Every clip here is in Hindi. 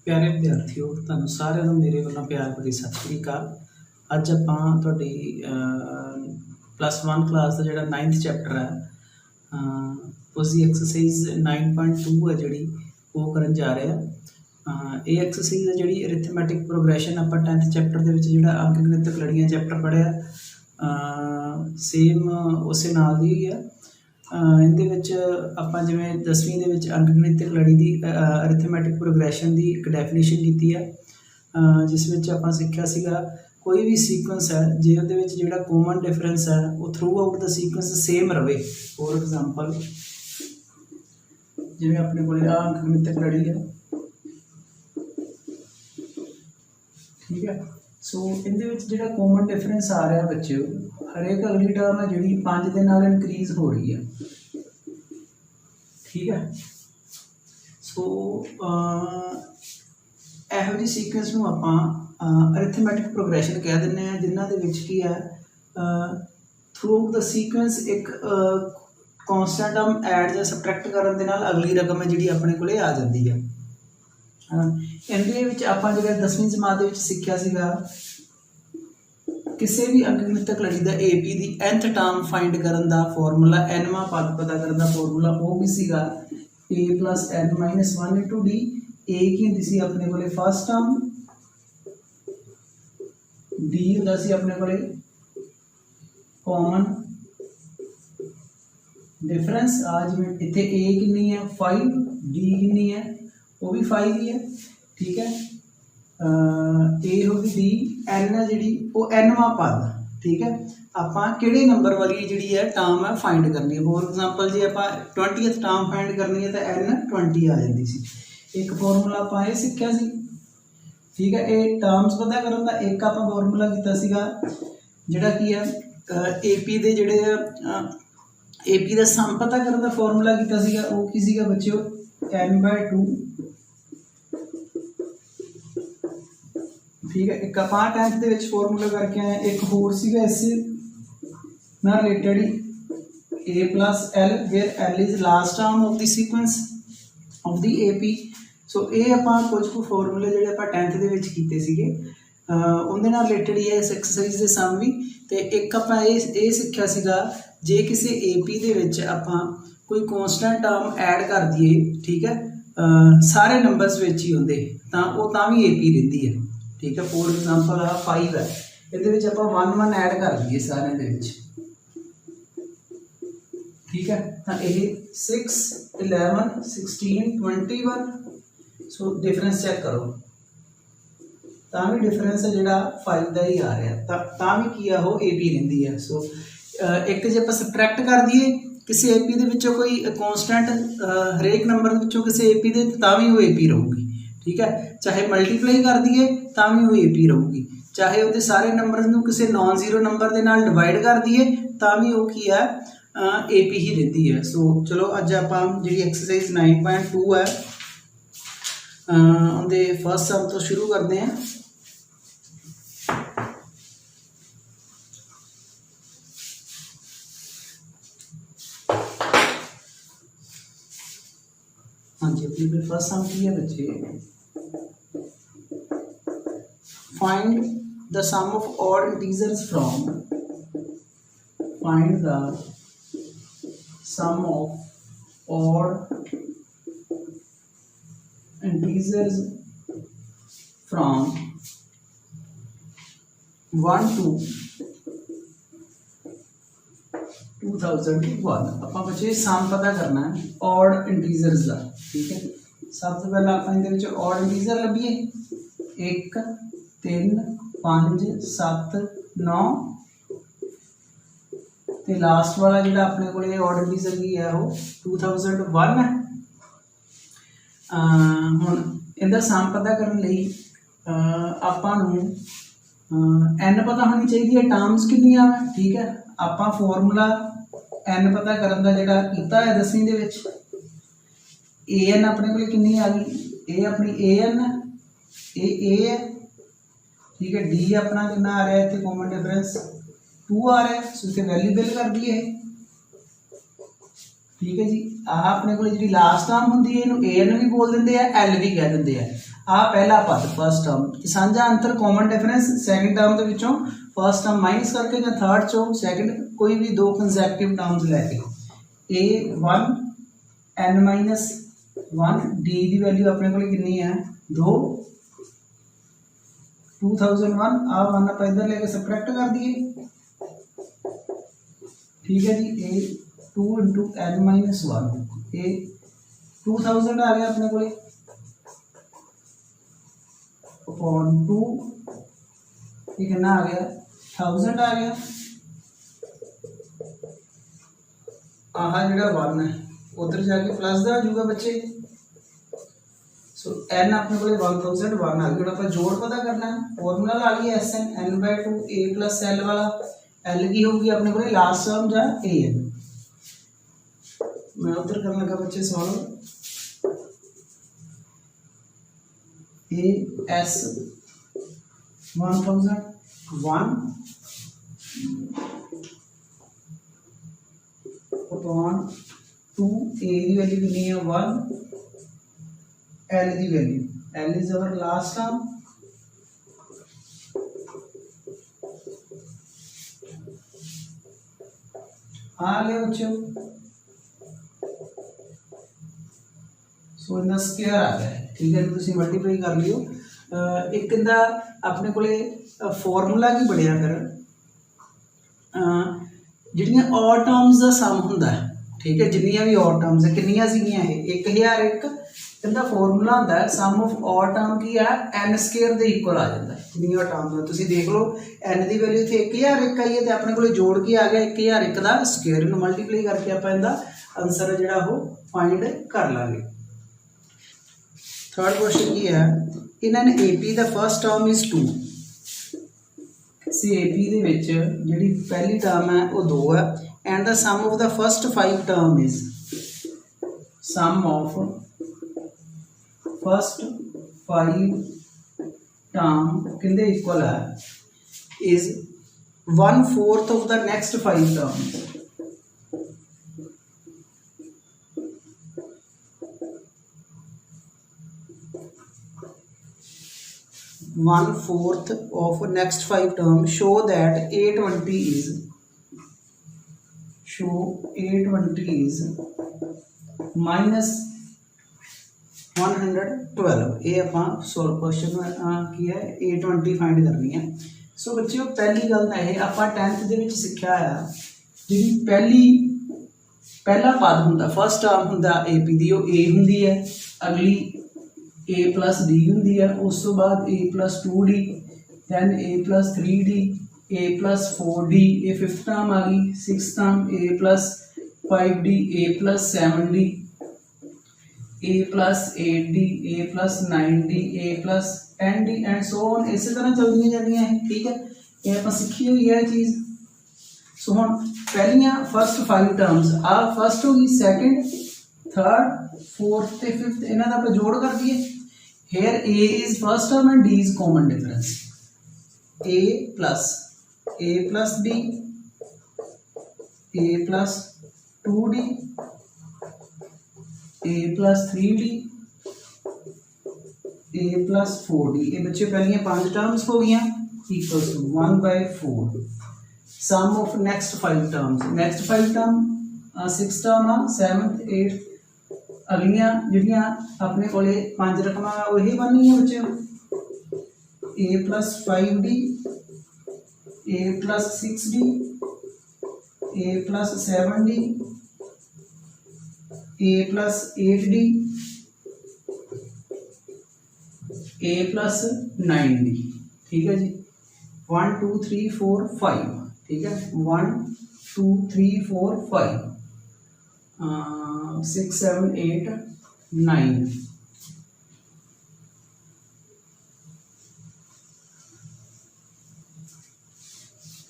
प्यारे विद्यार्थियों, तुहानूं सारिਆਂ ਨੂੰ ਮੇਰੇ ਵੱਲੋਂ ਪਿਆਰ ਭਰੀ ਸਤਿ ਸ਼੍ਰੀ ਅਕਾਲ। ਅੱਜ ਆਪਾਂ ਤੁਹਾਡੀ +1 ਕਲਾਸ ਦਾ ਜਿਹੜਾ 9th ਚੈਪਟਰ ਹੈ उसकी एक्सरसाइज 9.2 है जी वो करन जा रहे हैं। ये एक्सरसाइज है जी अरिथमैटिक प्रोग्रैशन आप 10th चैप्टर के जो अंक गणितक लड़ियाँ चैप्टर पढ़िया सेम उस नाल ही है। इहदे आप जिवें 10वीं के अंक गणितक लड़ी की अरिथमैटिक प्रोग्रैशन की एक डेफिनेशन की है, जिस आप सीखा सीगा कोई भी सीक्वेंस है जे उहदे विच जिहड़ा कॉमन डिफरेंस है वो through out the sequence same रहे। फॉर एग्जांपल जिवें अपने को अंक गणितक लड़ी है, ठीक है। सो इहदे विच जिहड़ा कॉमन डिफरेंस आ रहा बच्चे हरेक अगली टर्म है जिहड़ी 5 दे नाल इनक्रीज हो रही है, ठीक है। सो इहो जी सीक्वेंस नूं आपां अरिथमैटिक प्रोग्रैशन कह दें, जिन्हां दे विच की है थ्रू द सीक्वेंस एक कॉन्सटेंट टर्म ऐड या सबट्रैक्ट करन दे नाल अगली रकम है जिहड़ी अपने कोले आ जाती है। इहदे विच आपां जिहड़ा 10वीं जमात दे विच सिੱਖਿਆ सीगा किसी भी अंक गणितक लड़ी का AP की nth टर्म फाइंड करन दा फॉर्मूला nवां पद पता करन दा फॉर्मूला वो भी सीगा a + n - 1 * d। a की हुंदी सी अपने कोले फर्स्ट टर्म, डी होंदा सी अपने कोले कॉमन डिफरेंस। आज में इतने ए कितनी है 5, डी कितनी है वो भी 5 ही है, ठीक है। ए होगी डी, एन है जी वो nवां पद, ठीक है। आपां किहड़े नंबर वाली जी है टर्म है फाइंड करनी है। फॉर एग्जांपल जे आपां 20th टर्म फाइंड करनी है तो n 20 आ जाती सी। एक फॉर्मूला आपां ये सीखिया सी, ठीक है। ये टर्म्स पता करन दा एक आप फॉर्मूला कीता सीगा जिहड़ा की है AP दे जिहड़े AP दा सम पता करन दा फॉर्मूला कीता सीगा वो की सीगा बच्चों n/2, ठीक है। एक आप 10th दे विच फॉर्मूला करके आए। एक होर सीगा इस ना related a + l where l is last term of the sequence of the AP। So ये आपां कुछ को फॉर्मूले जिहड़े आपां 10th दे विच कीते सीगे उहदे नाल रिलेटेड ही है इस एक्सरसाइज दे सम भी। ते एक आपां ये सीखिया सीगा जे किसी AP दे विच आपां कोई कॉन्स्टेंट टर्म ऐड कर दईए, ठीक है, सारे नंबर्स विच ही होंदे तां वो तां भी AP रहिंदी है, ठीक है। फॉर एग्जांपल आ 5 है, इहदे विच आपां 1 1 ऐड कर दईए सारे दे विच, ठीक है। तो ये 6 11 16 21। सो डिफरेंस चेक करो तां भी डिफरेंस है जिहड़ा 5 का ही आ रहा तां भी की वो AP रहिंदी है। सो एक जे आपां सबट्रैक्ट कर दईए किसी AP दे विचों कोई कॉन्स्टेंट हरेक नंबर दे विचों किसी AP दे तां भी वो AP रहूगी, ठीक है। चाहे मल्टीप्लाई कर दईए तां भी वो AP रहूगी, चाहे वो सारे नंबर नूं किसी नॉन जीरो नंबर के नाल डिवाइड कर दईए तां भी वो की है AP ही रहती है। सो चलो अज आपां जिहड़ी एक्सरसाइज 9.2 है उनके फर्स्ट सम तो शुरू करते हैं। हाँ जी, अपनी फर्स्ट सम की है बच्चे find the sum of odd integers from, find the sum of odd integers from 1 to 2001। ਆਪਾਂ बच्चे सम पता करना है ऑड इंटीजर्स का, ठीक है। सबसे पहले आप इहदे ऑड इंटीजर लभीए 1 3 5 7 9 ते लास्ट वाला जिहड़ा अपने कोले ऑड इंटीजर की है वो 2001 है। हुण इहदा सम पता करने लई आपां नूं n पता होनी चाहिए है, टर्म्स कितनियां है, ठीक है। आपां फॉर्मूला n पता करन दा जिहड़ा कीता है 10वीं दे विच an अपने कोल कितनी आ गई, a अपनी an a है, ठीक है। d अपना कितना आ रहा है इत्थे कॉमन डिफरेंस 2 आ रहा है। सो इत्थे वैल्यू बिल कर दईए, ठीक है जी। आह अपने को जी लास्ट टर्म होंगी है ए एन भी बोल देंगे एल भी कह देंगे। आ पहला पद फर्स्ट टर्म साझा अंतर कॉमन डिफरेंस सैकेंड टर्म के विचों फर्स्ट टर्म माइनस करके या थर्ड चो सैकेंड कोई भी दो कंजैक्टिव टर्म्स लैके ए 1 n माइनस 1 डी की वैल्यू अपने को कितनी है 2 2001 आ 1 आप इधर लेके सबट्रैक्ट कर दिए ठीक है जी ए 2 इंटू n माइनस 1 ए 2000 आ गया अपने को अपॉन 2 ये कितना आ गया 1000 आ गया आहा जेड़ा 1 है उधर जाके प्लस दा आजूगा बच्चे सो n अपने को 1001 आ गया आप जोड़ पता करना है फॉर्मूला ला लिया Sn n/2 a plus l वाला l की होगी अपने को लास्ट टर्म जा an मैं उधर करने लगा बच्चे solve a s 1001 upon 2 a की वैल्यू कितनी है 1 l की value l is our last term आ गया बच्चों सो इनका स्क्वायर आ गया ठीक है तुम मल्टीप्लाई कर लियो एक इनका अपने को फॉर्मूला की बढ़िया फिर जिहड़ियां ऑड टर्म्स का सम हुंदा है ठीक है जिन्नियां भी ऑड टर्म्स है कितनियां सीगियां ये 1001 इनका फॉर्मूला होता है सम ऑफ ऑड टर्म की है n स्क्वायर के इक्वल आ जाता है जिन्नियां टर्म्स है तुसीं देख लो n की वैल्यू इत्थे 1001 आई है तो अपने को जोड़ के आ गया 1001 का स्क्वायर इनू मल्टीप्लाई करके आप इनका आंसर जिहड़ा वो फाइंड कर लांगे थर्ड क्वेश्चन की है in an AP the first term is 2 सी AP दे विच जिहड़ी पहली टर्म है वो 2 है and the sum of the first 5 term is sum of first 5 term किंदे इक्वल है is 1/4 of the next 5 terms 1/4 of next 5 terms show that A20 is minus 112 ये आप सॉल्व क्वेश्चन किया है A20 फाइंड करनी है सो बच्चों पहली गल तो यह आप 10th ਦੇ ਵਿੱਚ ਸਿੱਖਿਆ ਆ ਜਿਹੜੀ पहला पद ਹੁੰਦਾ फर्स्ट टर्म ਹੁੰਦਾ AP ਦੀ ਉਹ A ਹੁੰਦੀ है अगली a plus d ਹੁੰਦੀ है उस तो बाद a plus 2d then a plus 3d a plus 4d ये 5th टर्म आ गई 6th term a plus 5d a plus 7d a plus 8d a plus 9d a plus 10d and so on इसी तरह चलदियां जांदियां है ठीक है ये आप सीखी हुई है चीज़ सो हुण पहलियां फर्स्ट 5 टर्म्स आ फर्स्ट होगी सैकेंड थर्ड फोर्थ ते फिफ्थ इन्हां दा आप जोड़ कर दिए here a is first term and d is common difference a plus d a plus 2d a plus 3d a plus 4d ये बच्चे पहले 5 टर्म्स हो गई equals to 1/4 sum of next 5 terms next 5 term 6th term 7th 8th अगलियां जिहड़ियां अपने कोले 5 रकम वही बननी है बच्चे a plus 5d a plus 6d a plus 7d a plus 8d a plus 9d ठीक है जी 1 2 3 4 5 ठीक है 1 2 3 4 5 6 7 8 9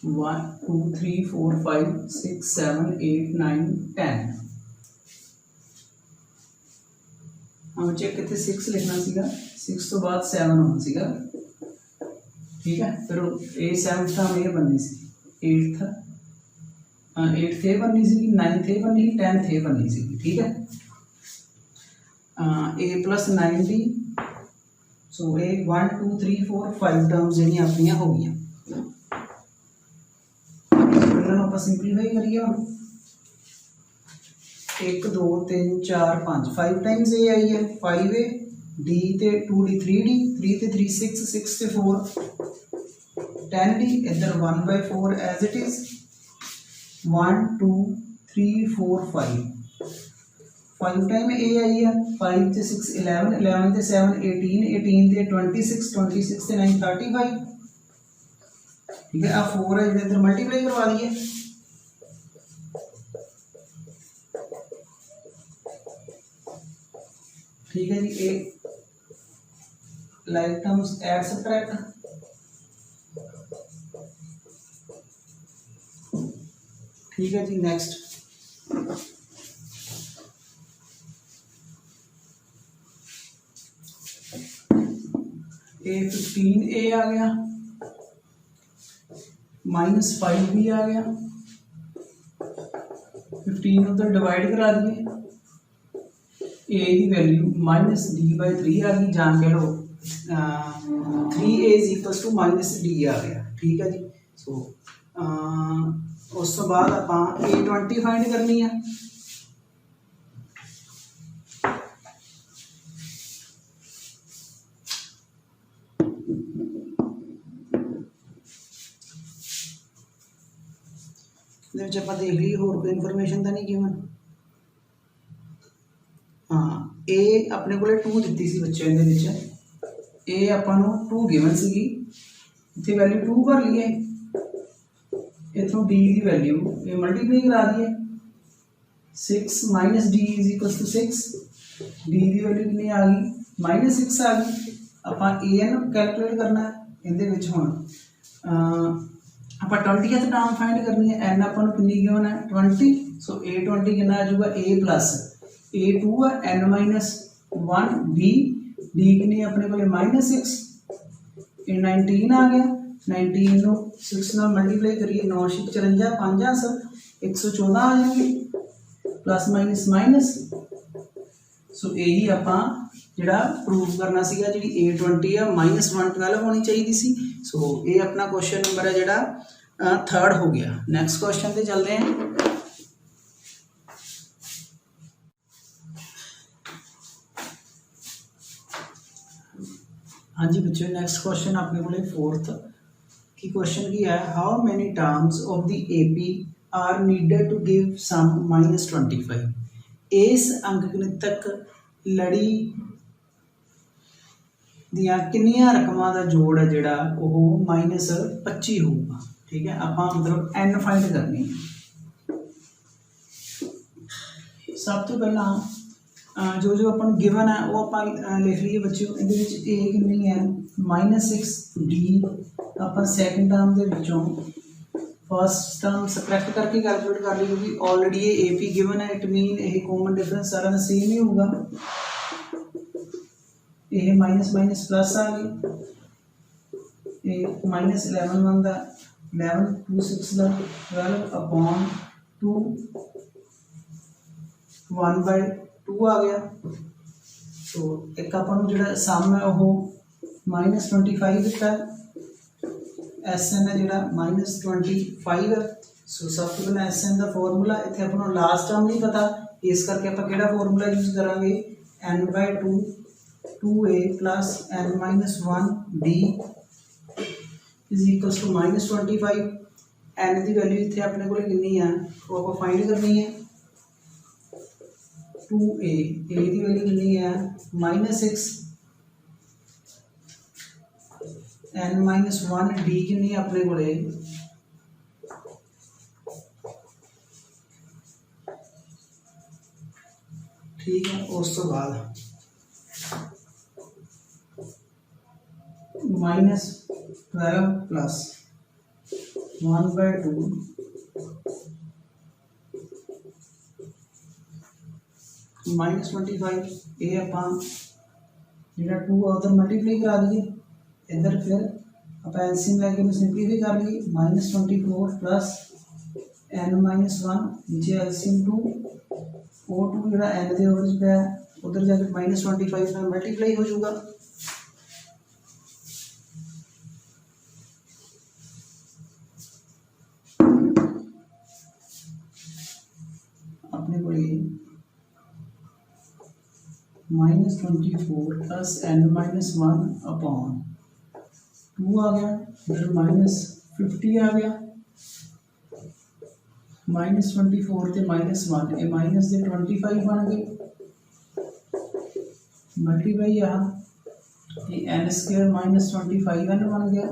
1 2 3 4 5 6 7 8 9 10 हम चेक कितने 6 लिखना सीगा 6 तो बाद 7 होना सीगा ठीक है फिर ए 7th टर्म ये बननी सी 8th 8th ए बननी सी 9th ए बननी 10th ए बननी सी ठीक है a plus 9d सो ये 1 2 3 4 5 टर्म्स ਜਿਹੜੀਆਂ ਆਪਣੀਆਂ ਹੋ ਗਈਆਂ। ਇਹਨਾਂ ਨੂੰ ਆਪਾਂ ਸਿੰਪਲੀਫਾਈ ਕਰੀਏ ਹੁਣ 1 2 3 4 5 5 टाइम्स ए आई है 5a d ਤੇ 2d 3d 3 ਤੇ 3 6 6 ਤੇ 4 10d इधर 1/4 as it is 1 2 3 4 5 5 time a आई है 5 ਤੇ 6 11 11 ਤੇ 7 18 18 ਤੇ 26 26 ਤੇ 9 35 ठीक है। अब 4 है जो इधर मल्टीप्लाई करवा दिए ठीक है जी। एक लाइक टर्म्स ऐड सबट्रैक्ट ठीक है जी। नेक्स्ट ए 15a आ गया -5b आ गया 15 उधर डिवाइड करा दिए ए की वैल्यू -d/3 आ गई जान के लो 3a is equals to -d आ गया ठीक है जी। सो उस तो बाद आप a20 फाइंड करनी है आप देख लीजिए होर कोई इनफॉर्मेशन तो नहीं गिवन। हाँ ए अपने को 2 दी सी बच्चे ए अपन 2 गिवन सी इतने वैल्यू 2 भर ली है इतों डी की वैल्यू ये मल्टीप्लाई करा दी है 6 - d is equal to 6 D की वैल्यू कितनी आ गई -6 आ गई। आप ए कैलकुलेट करना है ये हम आप 20th टर्म फाइंड करनी है एन अपन कितनी गिवन है 20 सो a20 कितना आ जाऊगा a प्लस a2 है n -1 d d कितनी अपने को -6 ये 19 आ गया 19 नो 6 नाल मल्टीप्लाई करिए 9 6 54 5 सर 114 आ जाएंगे प्लस माइनस माइनस। सो यही आप ਜਿਹੜਾ प्रूव करना सीगा जी a20 है -112 होनी चाहिए सी। सो ये अपना क्वेश्चन नंबर है जोड़ा 3rd हो गया। नैक्सट क्वेश्चन पे चलते हैं। हाँ जी बच्चों नैक्सट क्वेश्चन अपने को 4th की क्वेश्चन की है how many terms of the AP are needed to give sum -25। इस अंकगणितक लड़ी दियां किन्नियां रकमां दा जोड़ है जिहड़ा वो -25 होगा ठीक है। आप मतलब n फाइंड करनी है। सब तो पहला जो जो अपन गिवन है वो आप लिख लीए बच्चों ये कितनी है -6d आप सैकेंड टर्म के विचों फर्स्ट टर्म सबट्रैक्ट करके कैलकुलेट कर ली क्योंकि ऑलरेडी ये AP गिवन है इट मीन ये कॉमन डिफरेंस सारा सेम ही होगा। ये माइनस माइनस प्लस आ गई ये -11 बनता 11 2 6 12 अपॉन 2 1/2 आ गया। तो एक अपन जो सम है वो -25 दिता SN है जो -25 है। सो सब तो पहले SN का फॉर्मूला इतने अपन लास्ट टर्म नहीं पता इस करके आप केड़ा फॉर्मूला यूज करांगे n/2 2a plus n -1 d is equals to -25। n की वैल्यू इतने अपने को कितनी है वो आप फाइंड करनी है 2a की वैल्यू कितनी है -6 n -1 d कितनी अपने को ठीक है। उस तो बाद -12 प्लस 1/2 -25 ये आप जो 2 उधर मल्टीप्लाई करा दिए इधर फिर आप एलसीएम लैके सिंपलीफाई कर ली -24 प्लस n -1 नीचे एलसीएम 2 वो 2 जो n के ओवर पे उधर जाकर -25 मल्टीप्लाई हो जाऊगा -24 प्लस n माइनस 1 अपॉन 2 आ गया, फिर -50 आ गया, -24 ते -1 ये माइनस दे 25 बन गए, मल्टीप्लाई यहाँ ये n² -25n बन गया,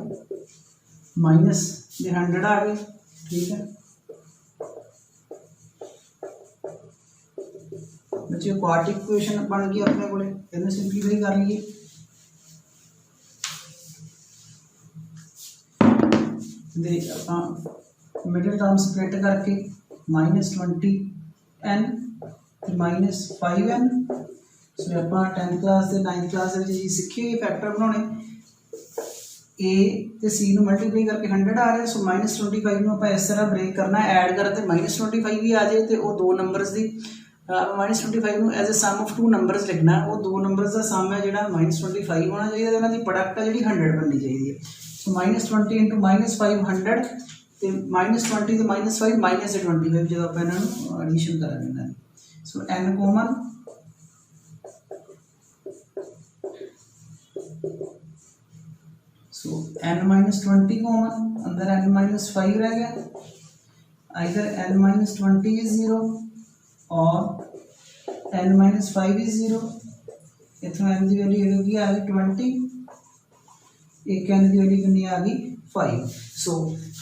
माइनस दे 100 आ गए। ठीक है बच्चे, क्वाड्रेटिक इक्वेशन बन गई अपने को, इन्हें सिंपलीफाई कर लीजिए। मिडिल टर्म स्प्लिट करके -20n -5n। सो आप 10th क्लास से 9th क्लास सीखे फैक्टर बनाने, ए तो सी मल्टीप्लाई करके 100 आ रहा है। सो -25 में आप इस तरह ब्रेक करना, ऐड करते -25 भी आ जाए तो वो दो नंबरस की -25 में as a sum of 2 numbers लिखना, वो दो नंबरस का सम है जो -25 होना चाहिए, उन्होंने प्रोडक्ट है जी 100 बननी चाहिए। सो -20 इंटू -5 100 तो -20 तो -5 -25 जो आप इन्हों एडिशन करेंगे। सो n कॉमन, सो n -20 कॉमन, अंदर n -5 रह गया, इधर n -20 इज 0 और n -5 इज 0। इतना n की वैल्यू की आ गई 20, एक n की वैल्यू कितनी आ गई 5। सो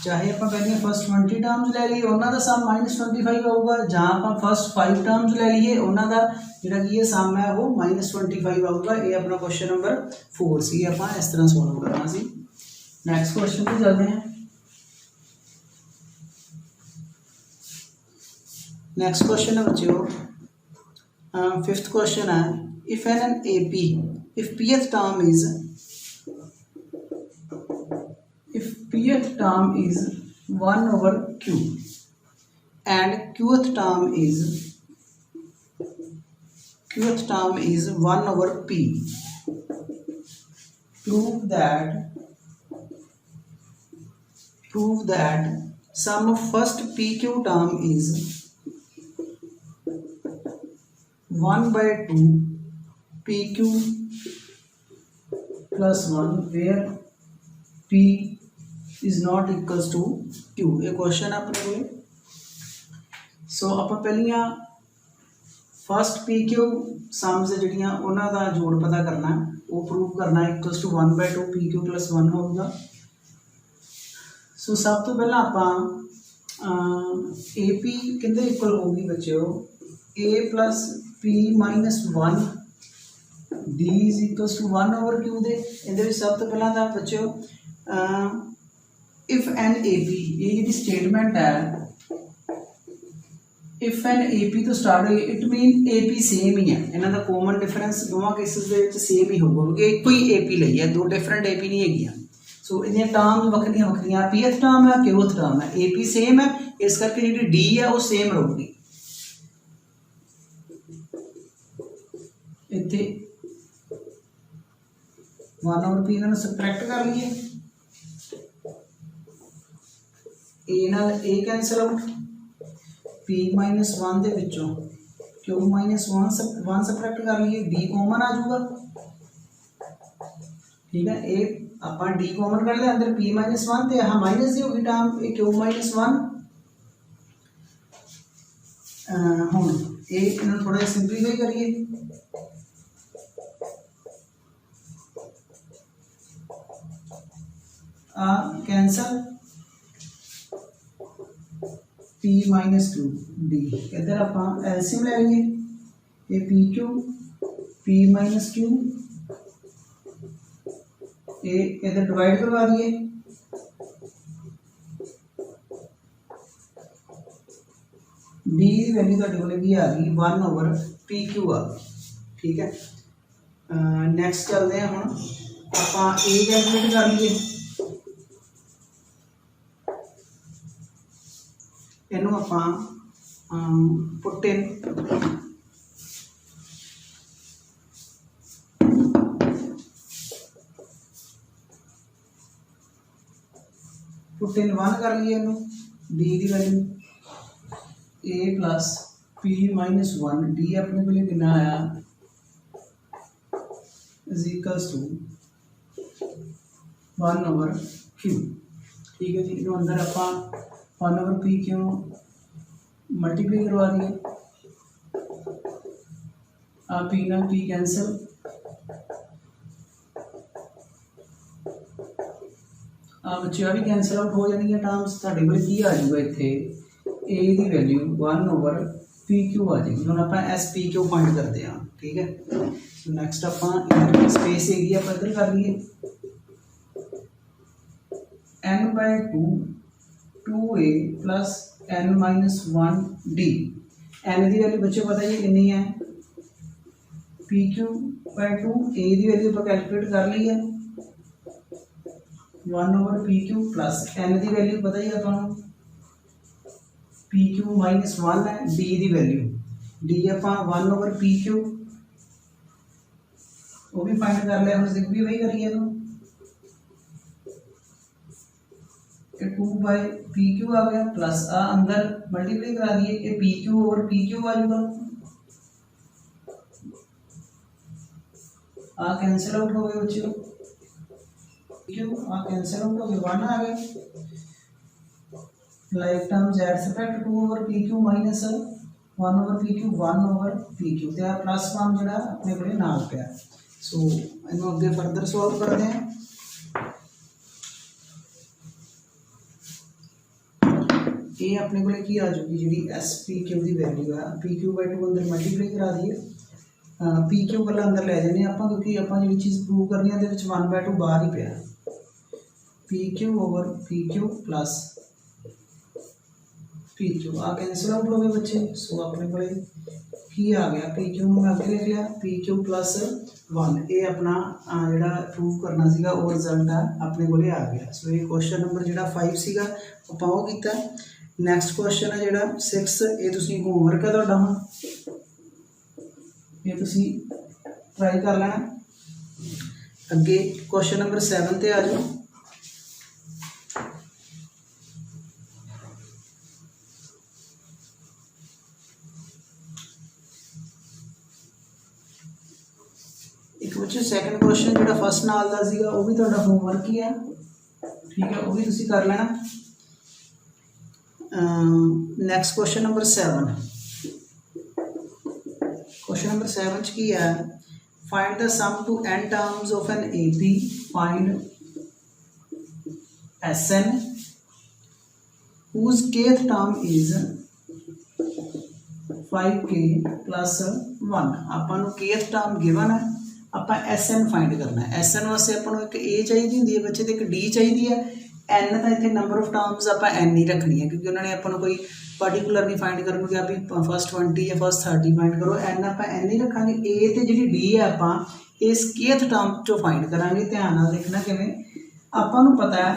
चाहे आप पहले फर्स्ट 20 टर्म्स ले लीए उन्होंने सम -25 आऊगा, जहाँ आप फर्स्ट 5 टर्म्स ले लीए उन्होंने जोड़ा कि सम है वो -25 आऊगा। ये अपना क्वेश्चन नंबर 4 सी, आप इस तरह सॉल्व करना सी। नैक्सट क्वेश्चन पर चलते हैं। नेक्स्ट क्वेश्चन है बच्चों, 5th क्वेश्चन है, if an AP, if pth term is 1 over q and qth term is 1 over p, prove that sum of first pq term is 1/2 pq plus 1 where p is not equals to q। ये क्वेश्चन है अपने को। सो आप पहलियां फर्स्ट पी क्यू सम्स जड़ियाँ उन्हों का जोड़ पता करना, वो प्रूव करना equals to 1/2 p q plus 1 होगा। सो सब तो पहला आप ए पी कितने इक्वल होगी बच्चों, A plus P -1 D is equals to 1 over Q दे। ये सब तो पहला था बच्चों इफ एन ए पी, ये जी स्टेटमेंट है, इफ एन ए पी तो स्टार्ट हुई, it mean A P same ही है, इन्हों का कॉमन डिफरेंस दोनों केसिस के सेम ही होगा क्योंकि एक ही ए पी ली है, दो डिफरेंट ए पी नहीं है। सो इन टर्म वक्रिया वक्रिया, pth टर्म है qth टर्म है, ए पी सेम है, इस करके जी डी है वो सेम रहूगी। इतने 1 ओवर पी इन्होंने सबट्रैक्ट कर लिए, ए नाल ए कैंसल आउट, p -1 दे विचों q -1 सबट्रैक्ट कर लिए, d कॉमन आ जाऊगा। ठीक है, ए आप d कॉमन कर लिया, अंदर p -1 ते यहाँ माइनस दी होगी टर्म ए q -1। हुण ए इन्होंने थोड़ा सिंपलीफाई करिए, कैंसल p -2 d, इधर आप एलसीएम ले लीए, ये पी क्यू p -q, ये इधर डिवाइड करवा दिए, d की वैल्यू तो बोलेगी आ गई 1 ओवर पी क्यू आ गई। ठीक है, नैक्सट चलते हैं हम आप ए कैलकुलेट कर लीए, इनू आप पुट इन पुट इन 1 कर लिए, इनू डी की वैल्यू ए प्लस p -1 डी अपने को कितना आया इज इक्वल्स टू 1/q। ठीक है जी, इनू अंदर आपां 1/p मल्टीप्लाई करवा दिए, आ पी ना पी कैंसल, बच्चे आ भी कैंसल आउट हो जाएगी टर्म्स। तुहाडे कोल की आ जाऊगा इत्थे ए की वैल्यू 1/pq आ जाएगी। हुण आपां SPQ फाइंड करते हैं। ठीक है, सो नैक्सट आपां स्पेस हैगी आपां इधर कर लईए n/2 2a plus n-1d। n की वैल्यू बच्चे पता ही कितनी है, pq/2। a की वैल्यू आपां कैलकुलेट कर ली है 1/pq प्लस n की वैल्यू पता ही आपां pq माइनस 1 है, d की वैल्यू d आपां 1/pq वो भी फाइंड कर लिया। हम सिर्फ भी वही करिए तो 2/pq आ गया प्लस अंदर मल्टीप्लाई करा दिए कि pq/pq आ जाएगा, कैंसिल आउट हो गए बच्चों, कैंसिल आउट हो गए, 1 आ गया। Like term z subtract 2/pq minus 1/pq 1/pq ते प्लस 1 जिहड़ा अपने कोले नाल पिया। सो इनू अगे फर्दर सॉल्व करते हैं। ये अपने को की आ चुकी जी SPQ की वैल्यू है, pq/2 अंदर मल्टीप्लाई करा दिए, pq वाला अंदर ले जाने आप, क्योंकि आप जी चीज़ प्रूव करनी है 1/2 बाहर ही पिया, pq/pq plus pq cancel out हो गए बच्चे। सो अपने को की आ गया, pq मैं अगे लिख लिया pq प्लस 1। ये अपना जोड़ा प्रूव करना सीगा वो रिजल्ट है अपने को आ गया। सो ये क्वेश्चन नंबर जो 5 सीगा आपां वो कीता। नैक्सट क्वेश्चन है जोड़ा 6, ये तुसीं होमवर्क है तुहाडा, ये तुसीं ट्राई कर लेना। अगे क्वेश्चन नंबर 7 ते आ जाओ। एक बच्चे सैकेंड क्वेश्चन जो फर्स्ट नाल दा सीगा वो भी तुहाडा होमवर्क ही है। ठीक है, वो भी तुसीं कर लेना। Next question number 7, question number 7 च की है, find the sum to n terms of an AP, find SN whose kth term is 5k plus 1। आपां नूं kth टर्म गिवन है, आपां SN फाइंड करना है। SN वास्ते आपां नूं एक A चाहिए होंदी है बच्चे ते एक D चाहिए है। N तो इतने नंबर ऑफ टर्म्स आपां N ही रखनी है, क्योंकि उन्होंने आपां नूं कोई पर्टिकुलर नहीं फाइंड करन कि भी फर्स्ट 20 या फर्स्ट 30 फाइंड करो। N आपां N ही रखांगे। A ते जिहड़ी D है आपां इस kth टर्म चो फाइंड करांगे। ध्यान नाल देखना किवें, आपां नूं पता है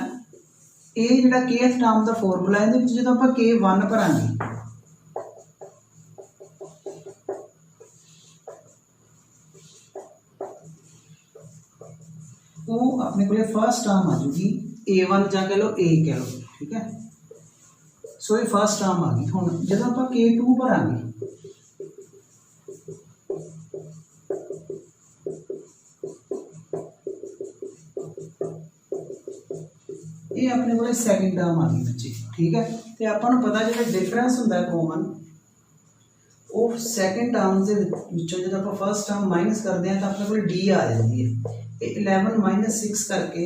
ये जिहड़ा kth टर्म का फॉर्मूला है, जो आप k1 भरांगे वो अपने को फर्स्ट टर्म आ जाएगी a1 जा कह लो a कह लो। ठीक है, सो ये फर्स्ट टर्म आ गई। हुण जो आप k2 भरांगे ये अपने को सैकेंड टर्म आ गई बच्चे। ठीक है, तो आपां नूं पता जो डिफरेंस होंदा है कॉमन वो सैकेंड टर्म के जो आप फर्स्ट टर्म माइनस करते हैं तो अपने को डी आ जाती है। 11 माइनस 6 करके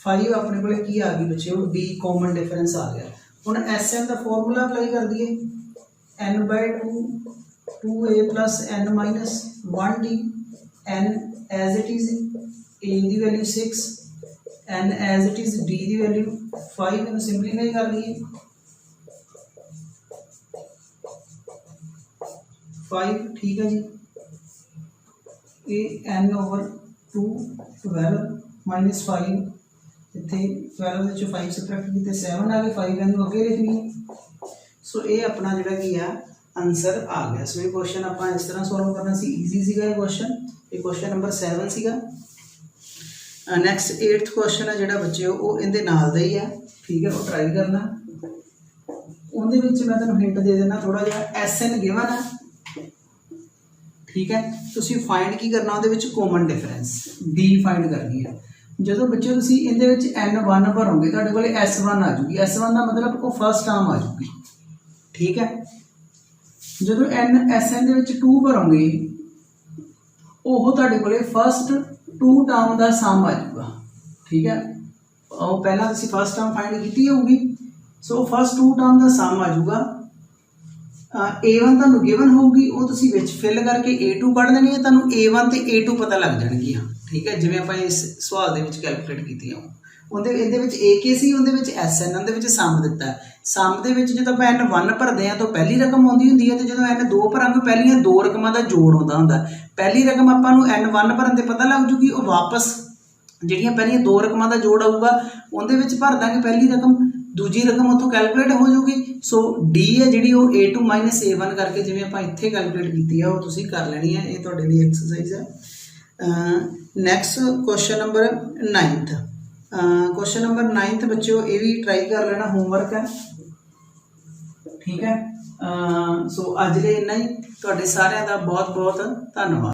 5 अपने को की आ गई बच्चे, वो डी कॉमन डिफरेंस आ गया। हुण SN का फॉर्मूला अप्लाई कर दिए, n/2 2a plus n-1d, n as it is a की value 6, n as it is d की वैल्यू 5। इन सिंपलीफाई कर लिए 5। ठीक है जी, ये n/2 12 माइनस 5 इतने 12 5 सबट्रैक्ट किए 7 आ गए, 5 एन अगे लिख लिए। सो ये अपना जोड़ा की है आंसर आ गया। सो ये क्वेश्चन आप इस तरह सॉल्व करना सी, ईजी सीगा ये क्वेश्चन। ये क्वेश्चन नंबर 7 सीगा। नैक्सट 8th क्वेश्चन है जोड़ा बच्चे वो इहदे नाल दा ही है। ठीक है, वो ट्राई करना। उहदे विच मैं तुहानूं हिंट दे देना थोड़ा जिहा। SN गिवन है, ठीक है। ਤੁਸੀਂ ਫਾਈਂਡ ਕੀ ਕਰਨਾ ਉਹਦੇ ਵਿੱਚ ਕਾਮਨ ਡਿਫਰੈਂਸ d ਫਾਈਂਡ ਕਰਨੀ ਹੈ। ਜਦੋਂ ਬੱਚੇ ਤੁਸੀਂ ਇਹਦੇ ਵਿੱਚ n1 ਭਰੋਗੇ ਤੁਹਾਡੇ ਕੋਲੇ s1 ਆ ਜੂਗੀ। s1 ਦਾ ਮਤਲਬ ਉਹ ਫਸਟ ਟਰਮ ਆ ਜੂਗੀ, ਠੀਕ ਹੈ। ਜਦੋਂ sn ਦੇ ਵਿੱਚ 2 ਭਰੋਗੇ ਉਹ ਤੁਹਾਡੇ ਕੋਲੇ ਫਸਟ 2 ਟਰਮ ਦਾ ਸਮ ਆ ਜੂਗਾ, ਠੀਕ ਹੈ। ਉਹ ਪਹਿਲਾਂ ਤੁਸੀਂ ਫਸਟ ਟਰਮ ਫਾਈਂਡ ਕੀਤੀ ਹੋਊਗੀ, ਸੋ ਫਸਟ 2 ਟਰਮ ਦਾ ਸਮ ਆ ਜੂਗਾ। a1 ਤੁਹਾਨੂੰ ਗਿਵਨ ਹੋਊਗੀ, ਉਹ ਤੁਸੀਂ ਵਿੱਚ ਫਿਲ ਕਰਕੇ a2 ਕੱਢ ਦੇਣੀ ਹੈ, ਤੁਹਾਨੂੰ a1 ਤੇ a2 ਪਤਾ ਲੱਗ ਜਾਣਗੀਆਂ, ਠੀਕ ਹੈ। ਜਿਵੇਂ ਆਪਾਂ ਇਸ ਸਵਾਲ ਦੇ ਵਿੱਚ ਕੈਲਕੂਲੇਟ ਕੀਤੀਆਂ ਉਹਦੇ ਇਹਦੇ ਵਿੱਚ ak ਸੀ, ਉਹਦੇ ਵਿੱਚ sn ਦੇ ਵਿੱਚ ਸਮ ਦਿੱਤਾ। ਸਮ ਦੇ ਵਿੱਚ ਜਦੋਂ ਆਪਾਂ n1 ਭਰਦੇ ਹਾਂ ਤਾਂ ਪਹਿਲੀ ਰਕਮ ਆਉਂਦੀ ਹੁੰਦੀ ਹੈ, ਤੇ ਜਦੋਂ n2 ਭਰਾਂਗੇ ਪਹਿਲੀਆਂ 2 ਰਕਮਾਂ ਦਾ ਜੋੜ ਆਉਂਦਾ ਹੁੰਦਾ। ਪਹਿਲੀ ਰਕਮ ਆਪਾਂ ਨੂੰ n1 ਭਰਨ ਤੇ ਪਤਾ ਲੱਗ ਜੂਗੀ, ਉਹ ਵਾਪਸ ਜਿਹੜੀਆਂ ਪਹਿਲੀਆਂ 2 ਰਕਮਾਂ ਦਾ ਜੋੜ ਆਊਗਾ ਉਹਦੇ ਵਿੱਚ ਭਰ ਦਾਂਗੇ ਪਹਿਲੀ ਰਕਮ, ਦੂਜੀ ਰਕਮ ਉੱਥੋਂ ਕੈਲਕੂਲੇਟ ਹੋ ਜਾਊਗੀ। ਸੋ d ਹੈ ਜਿਹੜੀ ਉਹ a2 - a1 ਕਰਕੇ ਜਿਵੇਂ ਆਪਾਂ ਇੱਥੇ ਕੈਲਕੂਲੇਟ ਕੀਤੀ ਆ ਉਹ ਤੁਸੀਂ ਕਰ ਲੈਣੀ ਹੈ। ਇਹ ਤੁਹਾਡੇ ਲਈ ਐਕਸਰਸਾਈਜ਼ ਹੈ। Next question number 9th। Question number 9th ਬੱਚਿਓ ਇਹ ਵੀ ਟਰਾਈ ਕਰ ਲੈਣਾ, ਹੋਮਵਰਕ ਹੈ, ਠੀਕ ਹੈ। ਸੋ ਅੱਜ ਲਈ ਇੰਨਾ ਹੀ। ਤੁਹਾਡੇ ਸਾਰਿਆਂ ਦਾ ਬਹੁਤ ਬਹੁਤ ਧੰਨਵਾਦ।